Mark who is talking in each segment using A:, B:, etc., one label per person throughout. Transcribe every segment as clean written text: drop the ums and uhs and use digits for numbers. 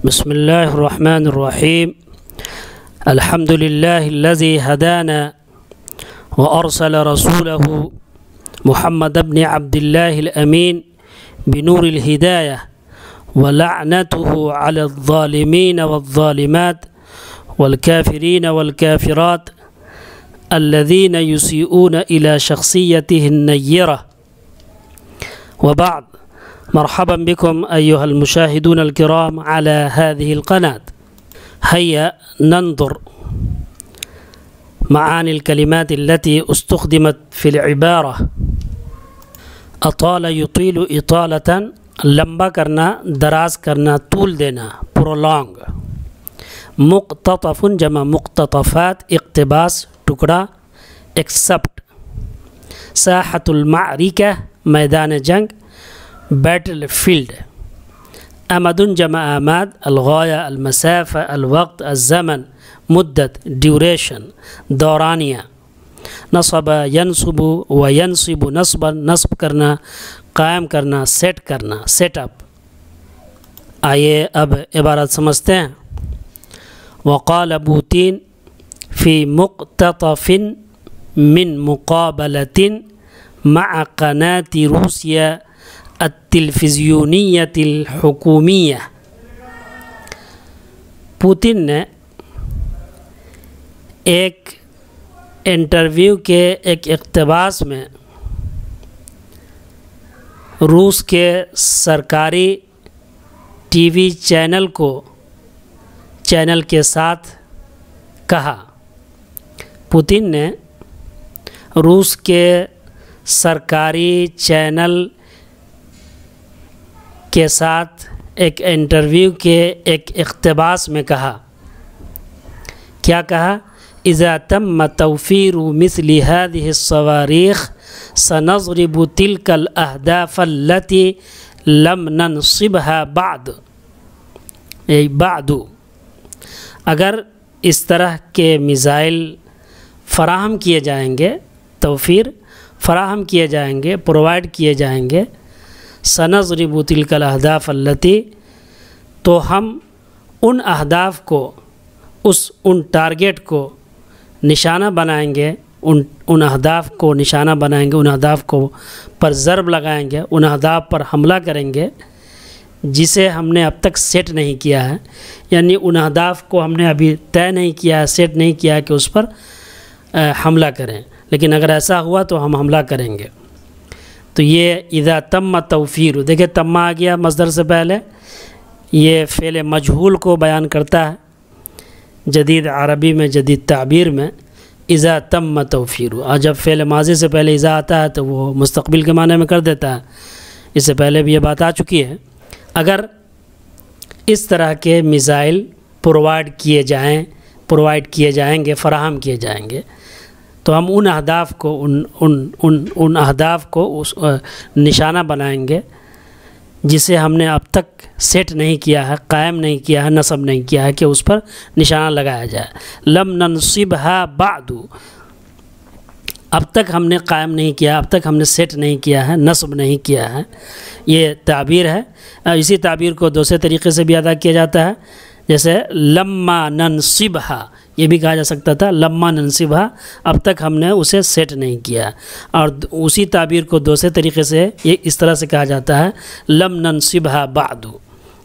A: بسم الله الرحمن الرحيم. الحمد لله الذي هدانا وأرسل رسوله محمد بن عبد الله الأمين بنور الهداية، ولعنته على الظالمين والظالمات والكافرين والكافرات الذين يسيئون إلى شخصيته النيرة. وبعد، مرحبا بكم أيها المشاهدون الكرام على هذه القناة. هيا ننظر معاني الكلمات التي استخدمت في العبارة أطال يطيل إطالة، لمبا کرنا، دراز کرنا، طول دینا، prolong. مقتطف جمع مقتطفات، اقتباس، ٹکڑا، except. ساحة المعركة میدان جنگ، بیٹل فیلڈ. امد جمع آماد، الغاية، المسافة، الوقت، الزمن، مدت، ڈیوریشن، دورانیہ. نصب ینصب و ینصب نصبا، نصب کرنا، قائم کرنا، سیٹ کرنا، سیٹ اپ. آئیے اب عبارت سمجھتے ہیں. وقال پوتین فی مقتطف من مقابلة مع قناة روسيا التلفزیونیة الحکومیہ. پوتین نے ایک انٹرویو کے ایک اقتباس میں روس کے سرکاری ٹی وی چینل کے ساتھ کہا. پوتین نے روس کے سرکاری چینل کے ساتھ ایک انٹرویو کے ایک اقتباس میں کہا. کیا کہا؟ اذا تم توفیر مثل هذه الصواريخ سنضرب تلك الاهداف التي لم ننصبها بعد. اگر اس طرح کے میزائل فراہم کیے جائیں گے، توفیر فراہم کیے جائیں گے، پرووائڈ کیے جائیں گے، سنضرب تلک الاہداف التی، تو ہم ان اہداف کو، ان ٹارگیٹ کو نشانہ بنائیں گے، ان اہداف کو نشانہ بنائیں گے، ان اہداف کو پر ضرب لگائیں گے، ان اہداف پر حملہ کریں گے جسے ہم نے اب تک سیٹ نہیں کیا ہے. یعنی ان اہداف کو ہم نے ابھی طے نہیں کیا ہے، سیٹ نہیں کیا ہے کہ اس پر حملہ کریں، لیکن اگر ایسا ہوا تو ہم حملہ کریں گے. تو یہ اذا تم توفیر، دیکھیں تم آ گیا مصدر سے پہلے، یہ فعل مجہول کو بیان کرتا ہے. جدید عربی میں، جدید تعبیر میں اذا تم توفیر، اور جب فعل ماضی سے پہلے اذا آتا ہے تو وہ مستقبل کے معنی میں کر دیتا ہے. اس سے پہلے بھی یہ بات آ چکی ہے. اگر اس طرح کے میزائل پرووائڈ کیے جائیں گے، فراہم کیے جائیں گے، تو ہم ان اہداف کو ان اہداف کو نشانہ بنائیں گے جسے ہم نے اب تک سیٹ نہیں کیا ہے، قائم نہیں کیا ہے، نصب نہیں کیا ہے کہ اس پر نشانہ لگایا جائے. لم ننصبها بعد، اب تک ہم نے قائم نہیں کیا، اب تک ہم نے سیٹ نہیں کیا ہے، نصب نہیں کیا ہے. یہ تعبیر ہے. اسی تعبیر کو دوسرے طریقے سے بھی ادا کیا جاتا ہے، جیسے لما ننصبها، یہ بھی کہا جا سکتا تھا لما ننصبها، اب تک ہم نے اسے سیٹ نہیں کیا. اور اسی تعبیر کو دوسرے طریقے سے یہ اس طرح سے کہا جاتا ہے لم ننصبها بعد.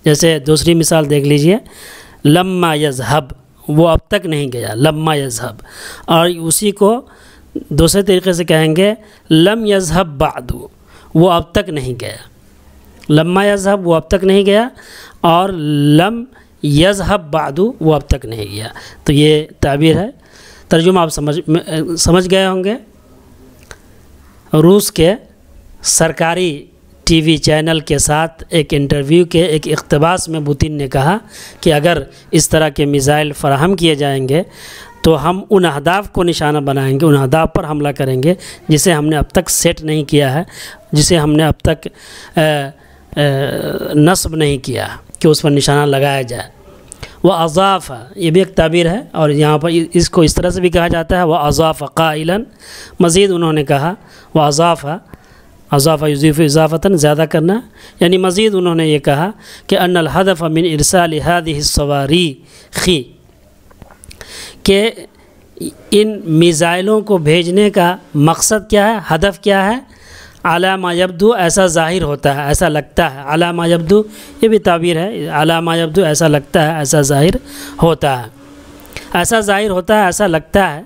A: جیسے دوسری مثال دیکھ لیجئے، لما یذهب، وہ اب تک نہیں گیا، لما یذهب. اور اسی کو دوسرے طریقے سے کہیں گے لم یذهب بعد، وہ اب تک نہیں گیا. لما یذهب، وہ اب تک نہیں گیا، اور لم یذهب بعد، وہ اب تک نہیں گیا. تو یہ تعبیر ہے. ترجمہ آپ سمجھ گئے ہوں گے. روس کے سرکاری ٹی وی چینل کے ساتھ ایک انٹرویو کے ایک اقتباس میں پوتین نے کہا کہ اگر اس طرح کے میزائل فراہم کیے جائیں گے تو ہم ان اہداف کو نشانہ بنائیں گے، ان اہداف پر حملہ کریں گے جسے ہم نے اب تک سیٹ نہیں کیا ہے، جسے ہم نے اب تک نصب نہیں کیا کہ اس پر نشانہ لگایا جائے. وہ اضاف، یہ بھی ایک تعبیر ہے، اور یہاں پر اس کو اس طرح سے بھی کہا جاتا ہے وہ اضاف قائلا، مزید انہوں نے کہا وہ اضاف، اضافہ یضیف اضافتاً زیادہ کرنا، یعنی مزید انہوں نے یہ کہا کہ ان الہدف من ارسال هذه الصواريخ، کہ ان میزائلوں کو بھیجنے کا مقصد کیا ہے، ہدف کیا ہے، علی ما یبدو ایسا ظاہر ہوتا ہے، ایسا لگتا ہے، علی ما یبدو یہ بھی تعبیر ہے، علی ما یبدو ایسا لگتا ہے، ایسا ظاہر ہوتا ہے، ایسا ظاہر ہوتا ہے، ایسا لگتا ہے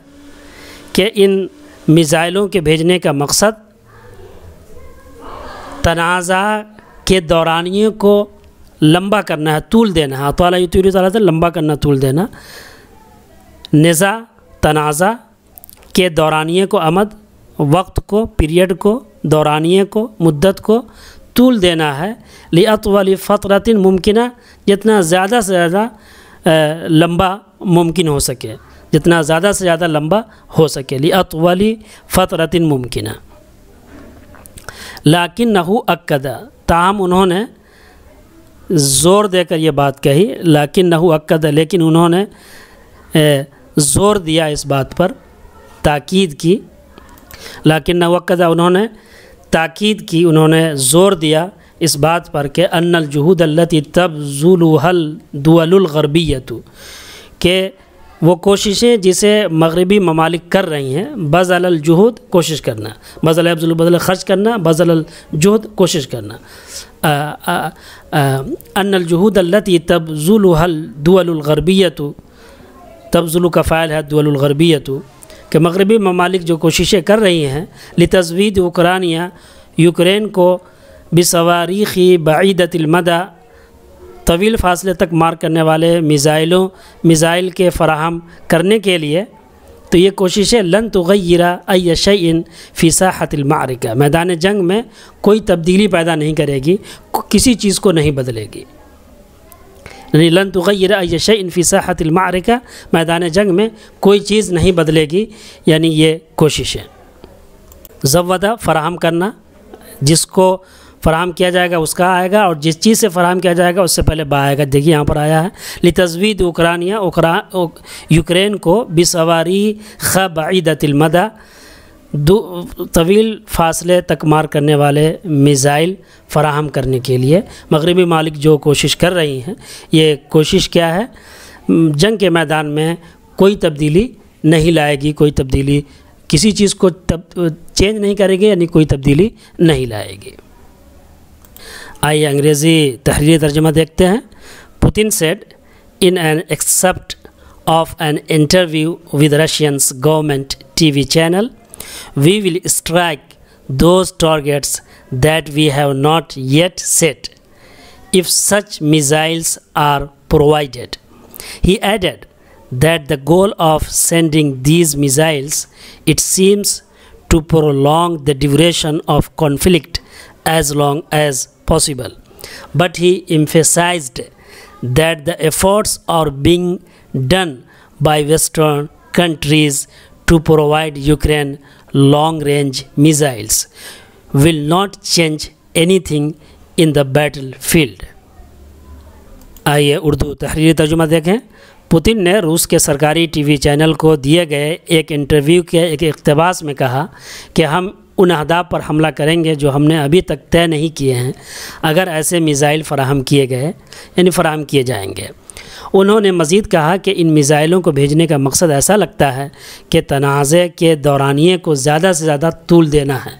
A: کہ ان میزائلوں کے بھیجنے کا مقصد تنازع کے دورانیے کو لمبا کرنا ہے، طول دینا ہے، اطال یطیل تعالیٰ سے لمبا کرنا، طول دینا، نزاع تنازع کے دورانیے کو، امد وقت کو، پیریڈ کو، دورانیے کو، مدت کو طول دینا ہے، لأطول فترۃ ممکنہ، جتنا زیادہ سے زیادہ لمبا ممکن ہو سکے، جتنا زیادہ سے زیادہ لمبا ہو سکے، لأطول فترۃ ممکنہ، لیکنہ اکد، تاہم انہوں نے زور دے کر یہ بات کہی، لیکنہ اکد، لیکن انہوں نے زور دیا اس بات پر، تاکید کی، لیکنہ اکد، انہوں نے تاکید کی، انہوں نے زور دیا اس بات پر کہ ان الجہود التی تبذلها الدول الغربیۃ، کہ وہ کوششیں جسے مغربی ممالک کر رہی ہیں، بذل الجہود کوشش کرنا، بذل یبذل بدل خرچ کرنا، بذل الجہد کوشش کرنا، ان الجہود التی تبذلها الدول الغربیۃ، تبذل کا فاعل ہے الدول الغربیۃ، کہ مغربی ممالک جو کوششیں کر رہی ہیں، لتزوید اوکرانیہ، یوکرین کو، بصواریخ بعیدۃ المدی، طویل فاصلے تک مار کرنے والے میزائل کے فراہم کرنے کے لیے، تو یہ کوششیں لن تغیر ای شیء فی ساحۃ المعرکہ، میدان جنگ میں کوئی تبدیلی پیدا نہیں کرے گی، کسی چیز کو نہیں بدلے گی، یعنی لن تغیر ای شیء فی ساحۃ المعرکہ، میدان جنگ میں کوئی چیز نہیں بدلے گی، یعنی یہ کوششیں، زودہ فراہم کرنا، جس کو فراہم کیا جائے گا اس کا آئے گا، اور جس چیز سے فراہم کیا جائے گا اس سے پہلے با آئے گا، دیکھیے یہاں پر آیا ہے، لتزوید اوکرانیہ، یوکرین کو، بصواریخ بعیدۃ المدی، طویل فاصلے تک مار کرنے والے میزائل فراہم کرنے کے لیے مغربی ممالک جو کوشش کر رہی ہیں، یہ کوشش کیا ہے، جنگ کے میدان میں کوئی تبدیلی نہیں لائے گی، کوئی تبدیلی کسی چیز کو چینج نہیں کرے گی، یعنی کوئی تبدیلی نہیں لائے گی۔ آئیے انگریزی تحریری ترجمہ دیکھتے ہیں۔ Putin said in an excerpt of an interview with Russian's government TV channel, "We will strike those targets that we have not yet set if such missiles are provided." He added that the goal of sending these missiles, it seems, to prolong the duration of conflict as long as possible. But he emphasized that the efforts are being done by Western countries to provide Ukraine long-range missiles will not change anything in the battlefield. آئیے اردو تحریری ترجمہ دیکھیں۔ Putin نے روس کے سرکاری T V channel کو دیے گئے ایک انٹرویو کے ایک اقتباس میں کہا کہ ہم ان اہداف پر حملہ کریں گے جو ہم نے ابھی تک طے نہیں کیے ہیں، اگر ایسے میزائل فراہم کیے گئے، یعنی فراہم کیے جائیں گے۔ انہوں نے مزید کہا کہ ان میزائلوں کو بھیجنے کا مقصد ایسا لگتا ہے کہ تنازع کے دورانیے کو زیادہ سے زیادہ طول دینا ہے،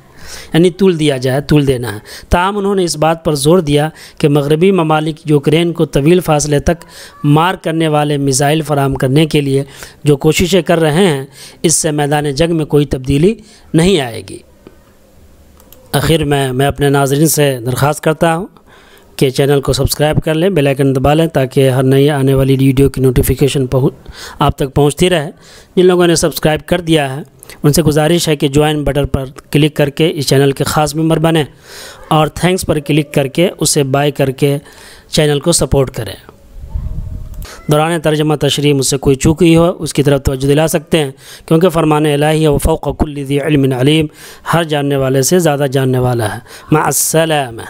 A: یعنی طول دیا جائے، طول دینا ہے۔ تاہم انہوں نے اس بات پر زور دیا کہ مغربی ممالک یوکرین کو طویل فاصلے تک مار کرنے والے میزائل فراہم کرنے کے لیے جو کوششیں کر رہے ہیں، اس سے میدان جنگ میں کوئی تبدیلی نہیں آئے گی۔ آخر میں اپنے ناظرین سے درخواست کرتا ہوں کہ چینل کو سبسکرائب کر لیں، بیل آئیکن دبا لیں تاکہ ہر نئی آنے والی ویڈیو کی نوٹیفیکیشن آپ تک پہنچتی رہے۔ جن لوگوں نے سبسکرائب کر دیا ہے ان سے گزارش ہے کہ جوائن بٹن پر کلک کر کے اس چینل کے خاص ممبر بنیں، اور تھینکس پر کلک کر کے اسے بائی کر کے چینل کو سپورٹ کریں۔ دوران ترجمہ تشریح مجھ سے کوئی چوک ہوئی ہو اس کی طرف توجہ دلا سکتے ہیں، کیونکہ فرمان الہی ہے وفوق کل ذی علم علیم، ہر جاننے والے سے زیادہ جاننے والا ہے۔ مع السلامہ۔